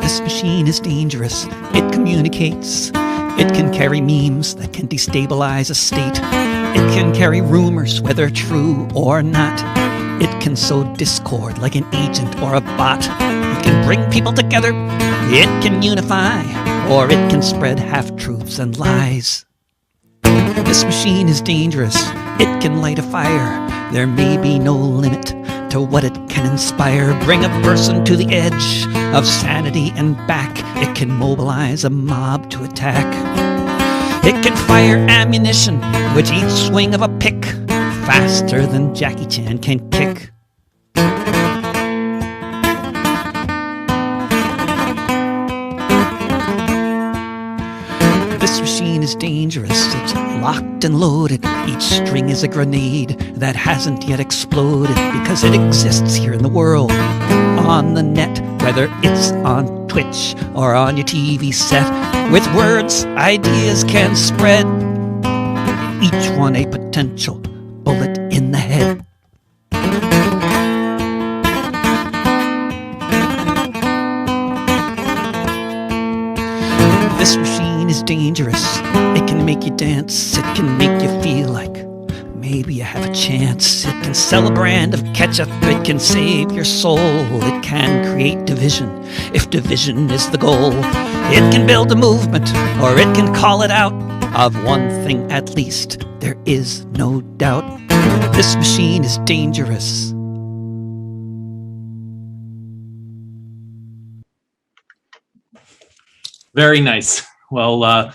This machine is dangerous. It communicates. It can carry memes that can destabilize a state. It can carry rumors, whether true or not. It can sow discord like an agent or a bot. It can bring people together. It can unify. Or it can spread half-truths and lies. This machine is dangerous. It can light a fire. There may be no limit to what it can inspire. Bring a person to the edge of sanity and back. It can mobilize a mob to attack. It can fire ammunition with each swing of a pick, faster than Jackie Chan can kick. This machine is dangerous. It's locked and loaded. Each string is a grenade that hasn't yet exploded because it exists here in the world, on the net, whether it's on Twitch or on your TV set. With words, ideas can spread, each one a potential bullet in the head. This machine is dangerous. It can make you dance. It can make you feel like maybe you have a chance. It can sell a brand of ketchup. It can save your soul. It can create division if division is the goal. It can build a movement, or it can call it out. Of one thing at least, there is no doubt. This machine is dangerous. Very nice. Well,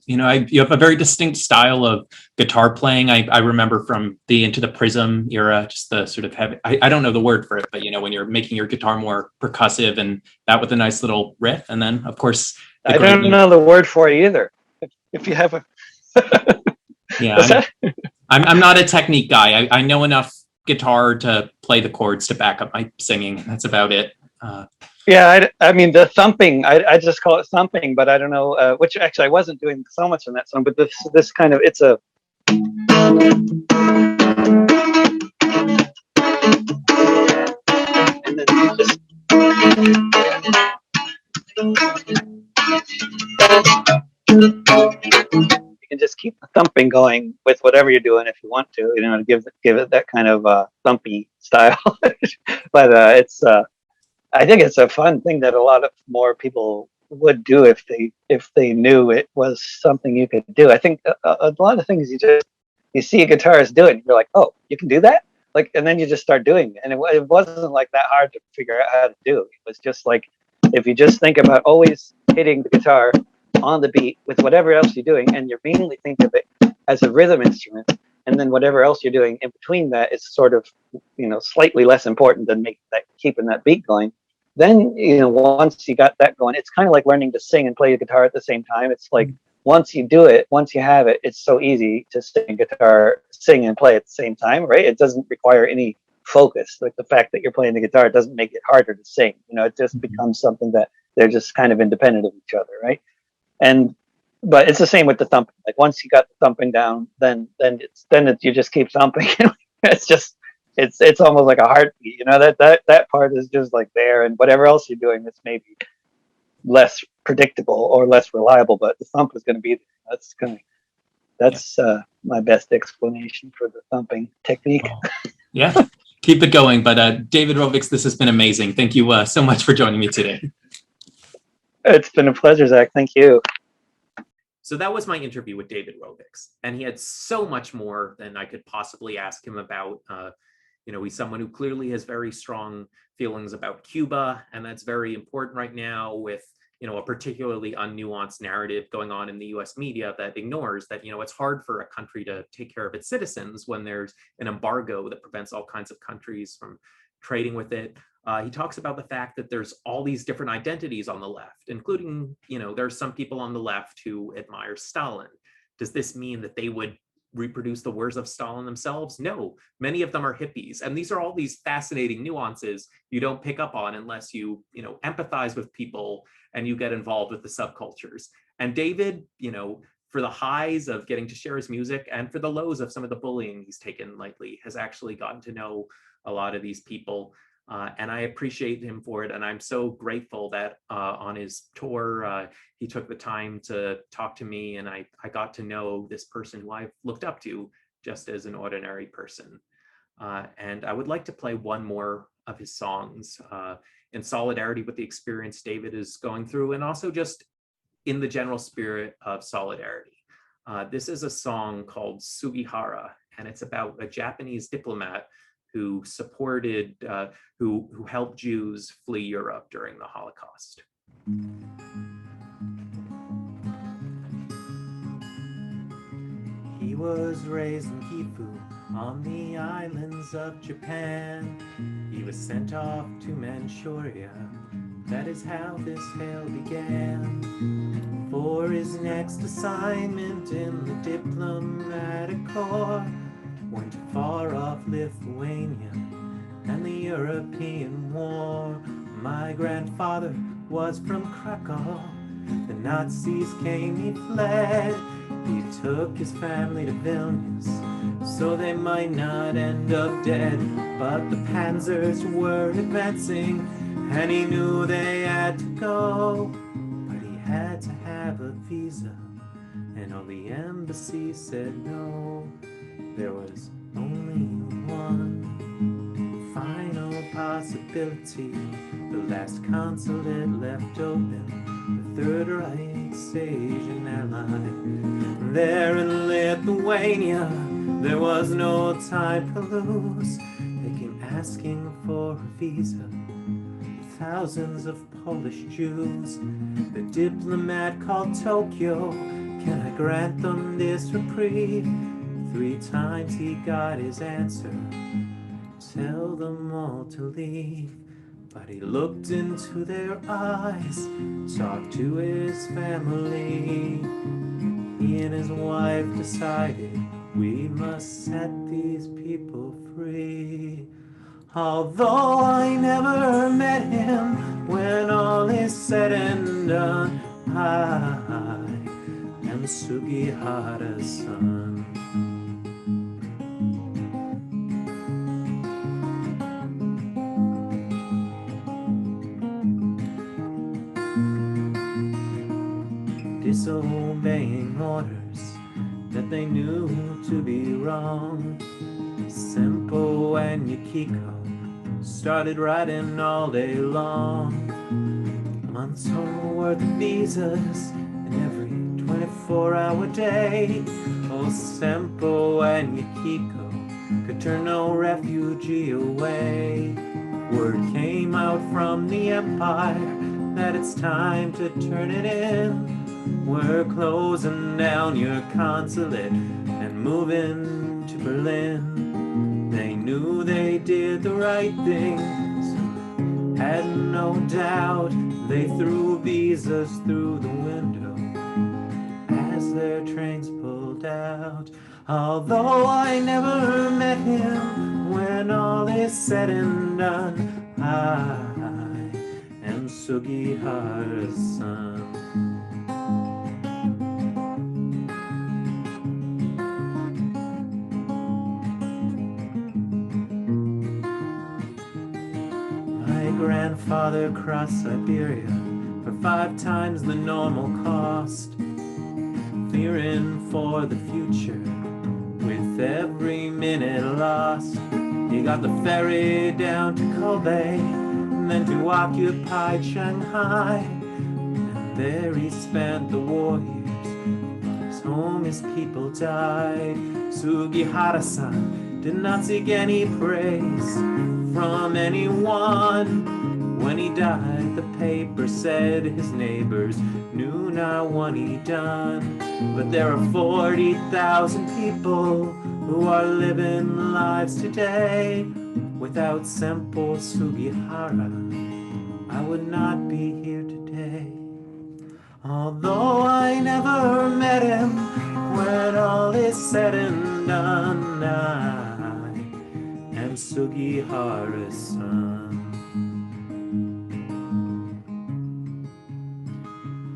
you have a very distinct style of guitar playing. I remember from the Into the Prism era, just the sort of heavy, I don't know the word for it, but when you're making your guitar more percussive, and that with a nice little riff. And then of course, I don't know the word for it either. If you have a yeah, I'm not a technique guy. I know enough guitar to play the chords to back up my singing. That's about it. Yeah, I mean the thumping. I just call it thumping, but I don't know. Which actually I wasn't doing so much in that song. But this kind of, it's a. And then you just. You can just keep the thumping going with whatever you're doing if you want to. To give it that kind of thumpy style. But it's. I think it's a fun thing that a lot of more people would do if they knew it was something you could do. I think a lot of things you see a guitarist do it, and you're like, oh, you can do that, like, and then you just start doing it. And it wasn't like that hard to figure out how to do. It was just like, if you just think about always hitting the guitar on the beat with whatever else you're doing, and you mainly think of it as a rhythm instrument, and then whatever else you're doing in between that is sort of slightly less important than keeping that beat going. Then, once you got that going, it's kind of like learning to sing and play the guitar at the same time. It's like, once you do it, once you have it, it's so easy to sing and play at the same time, right? It doesn't require any focus. Like the fact that you're playing the guitar doesn't make it harder to sing. It just becomes something that they're just kind of independent of each other, right? But it's the same with the thumping. Like once you got the thumping down, then you just keep thumping. It's almost like a heartbeat, that part is just like there, and whatever else you're doing that's maybe less predictable or less reliable, but the thump is going to be there. That's my best explanation for the thumping technique. Oh, yeah, keep it going. But David Rovics, this has been amazing. Thank you so much for joining me today. It's been a pleasure, Zach. Thank you. So that was my interview with David Rovics, and he had so much more than I could possibly ask him about. He's someone who clearly has very strong feelings about Cuba, and that's very important right now with, a particularly unnuanced narrative going on in the US media that ignores that, it's hard for a country to take care of its citizens when there's an embargo that prevents all kinds of countries from trading with it. He talks about the fact that there's all these different identities on the left, including, there's some people on the left who admire Stalin. Does this mean that they would reproduce the words of Stalin themselves? No, many of them are hippies. And these are all these fascinating nuances you don't pick up on unless you empathize with people and you get involved with the subcultures. And David, for the highs of getting to share his music and for the lows of some of the bullying he's taken lately, has actually gotten to know a lot of these people. And I appreciate him for it. And I'm so grateful that on his tour, he took the time to talk to me, and I got to know this person who I've looked up to just as an ordinary person. And I would like to play one more of his songs in solidarity with the experience David is going through, and also just in the general spirit of solidarity. This is a song called Sugihara, and it's about a Japanese diplomat who supported, who helped Jews flee Europe during the Holocaust. He was raised in Gifu on the islands of Japan. He was sent off to Manchuria. That is how this tale began. For his next assignment in the diplomatic corps, went to far-off Lithuania and the European War. My grandfather was from Krakow. The Nazis came, he fled. He took his family to Vilnius, so they might not end up dead. But the panzers were advancing, and he knew they had to go. But he had to have a visa, and all the embassies said no. There was only one final possibility, the last consulate left open, the Third Reich's Asian ally. There in Lithuania, there was no time to lose. They came asking for a visa, thousands of Polish Jews. The diplomat called Tokyo, can I grant them this reprieve? 3 times he got his answer, tell them all to leave. But he looked into their eyes, talked to his family. He and his wife decided, we must set these people free. Although I never met him, when all is said and done, I am Sugihara's son. Disobeying orders that they knew to be wrong. Simple and Yukiko started writing all day long. Months worth of visas in every 24-hour day. Oh, Simple and Yukiko could turn no refugee away. Word came out from the empire that it's time to turn it in. We're closing down your consulate and moving to Berlin. They knew they did the right thing, so had no doubt. They threw visas through the window as their trains pulled out. Although I never met him, when all is said and done, I am Sugihara's son. Grandfather crossed Siberia for 5 times the normal cost, fearing for the future with every minute lost. He got the ferry down to Kobe and then to occupied Shanghai, and there he spent the war years. His home, his people died. Sugihara-san did not seek any praise from anyone. When he died, the paper said his neighbors knew not what he'd done. But there are 40,000 people who are living lives today. Without Simple Sugihara, I would not be here today. Although I never met him, when all is said and done, I am Sugihara's son.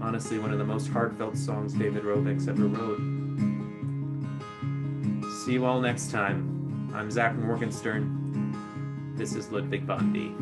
Honestly, one of the most heartfelt songs David Rovics ever wrote. See you all next time. I'm Zach Morgenstern. This is Ludwig von D.